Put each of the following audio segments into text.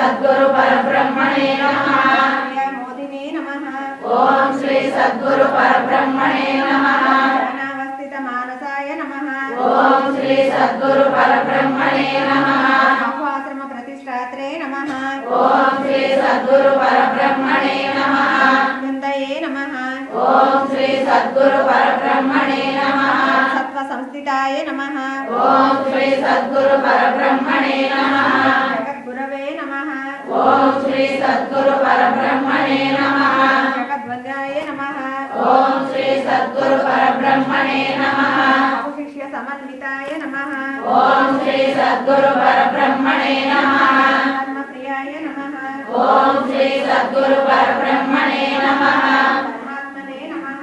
सद्गुरु परब्रह्मणे नमः। मोदिने नमः। ओम श्री सद्गुरु परब्रह्मणे नमः। ध्यानावस्थित मानसाय नमः। ओम श्री सद्गुरु परब्रह्मणे नमः। आह्वाश्रम प्रतिष्ठात्रे नमः। ओम श्री सद्गुरु परब्रह्मणे नमः। वृंदये नमः। ओम श्री सद्गुरु परब्रह्मणे नमः। सत्व संस्थिताय नमः। ओम श्री सद्गुरु परब्रह्मणे नमः। जगद्गुरवे नमः। ओम श्री सद्गुरु परब्रह्मणे नमः। जगद्वन्द्याय नमः। ओम श्री सद्गुरु परब्रह्मणे नमः। बहुशिष्य समन्विताय नमः। ओम श्री सद्गुरु परब्रह्मणे नमः। धर्मप्रियाय नमः। ओम श्री सद्गुरु परब्रह्मणे नमः। परमात्मने नमः।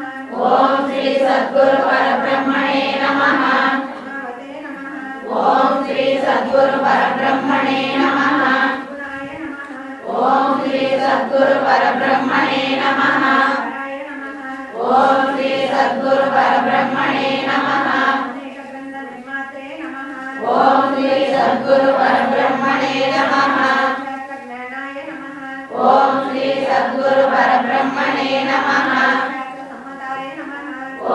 ओम श्री सद्गुरु परब्रह्मणे नमः। धर्मावते नमः। ओम श्री सद्गुरु परब्रह्मणे नमः। गुणाय नमः। ओम श्री सद्गुरु परब्रह्मणे नमः। हराय नमः। ओम श्री सद्गुरु परब्रह्मणे नमः। अनेक ग्रंथ निर्मात्रे नमः। ओम श्री सद्गुरु परब्रह्मणे नमः। शास्त्र ज्ञानाय नमः। ओम श्री सद्गुरु परब्रह्मणे नमः। शास्त्र सम्मताय नमः।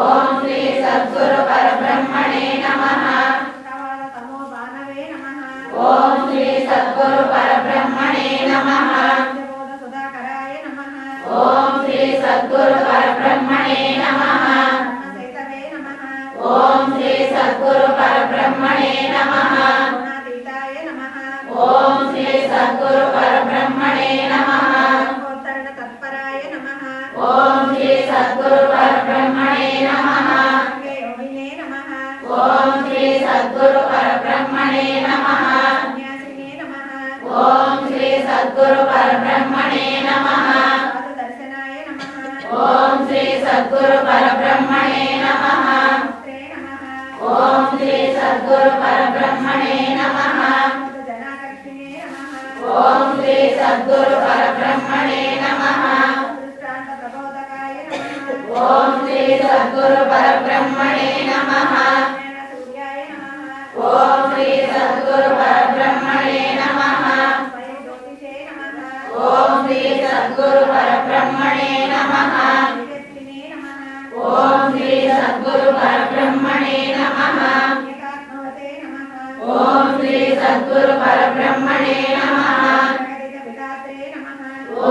ओम श्री सद्गुरु परब्रह्मणे नमः। प्रवाद तमो बाणवे नमः। ओम श्री सद्गुरु परब्रह्मणे नमः। बोध सुधाकराय नमः। ओम श्री सद्गुरु परब्रह्मणे नमः। सेतवे नमः। ओम श्री सद्गुरु परब्रह्मणे नमः। गुणातीताय नमः। ओम श्री सद्गुरु परब्रह्मणे नमः। गोत्तरण तत्पराय नमः। ओम श्री सद्गुरु परब्रह्मणे नमः। गंगे योगिने नमः। ओम श्री सद्गुरु परब्रह्मणे नमः। सन्यासिने नमः। ओम श्री सद्गुरु परब्रह्मणे नमः। साधु दर्शनाय नमः। ओम श्री सद्गुरु परब्रह्मणे नमः। स्त्रे नमः। ओम श्री सद्गुरु परब्रह्मणे नमः। जनाकर्षिणे नमः। ओम श्री सद्गुरु परब्रह्मणे नमः। दृष्टान्त प्रबोधकाय नमः। ओम श्री सद्गुरु परब्रह्मणे नमः। सूर्याय नमः। ओम श्री सद्गुरु परब्रह्मणे नमः। स्वयं ज्योतिषे नमः। ओम श्री सद्गुरु परब्रह्मणे नमः। तेजस्विने नमः। ओम श्री सद्गुरु परब्रह्मणे नमः। एकात्मवते नमः। ओम श्री सद्गुरु परब्रह्मणे नमः। जगदिक विधात्रे नमः।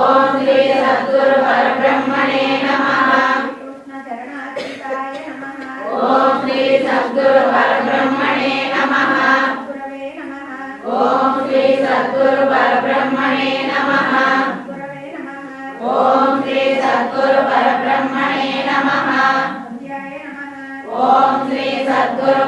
ओम श्री सद्गुरु परब्रह्मणे नमः। कृष्ण चरणार्पिताय नमः। ओम श्री सद्गुरु परब्रह्मणे नमः। गुरवे नमः। ओम श्री सद्गुरु परब्रह्मणे नमः। गुरवे नमः। ओम श्री सद्गुरु परब्रह्मणे नमः। संध्याय नमः। ओम श्री सद्गुरु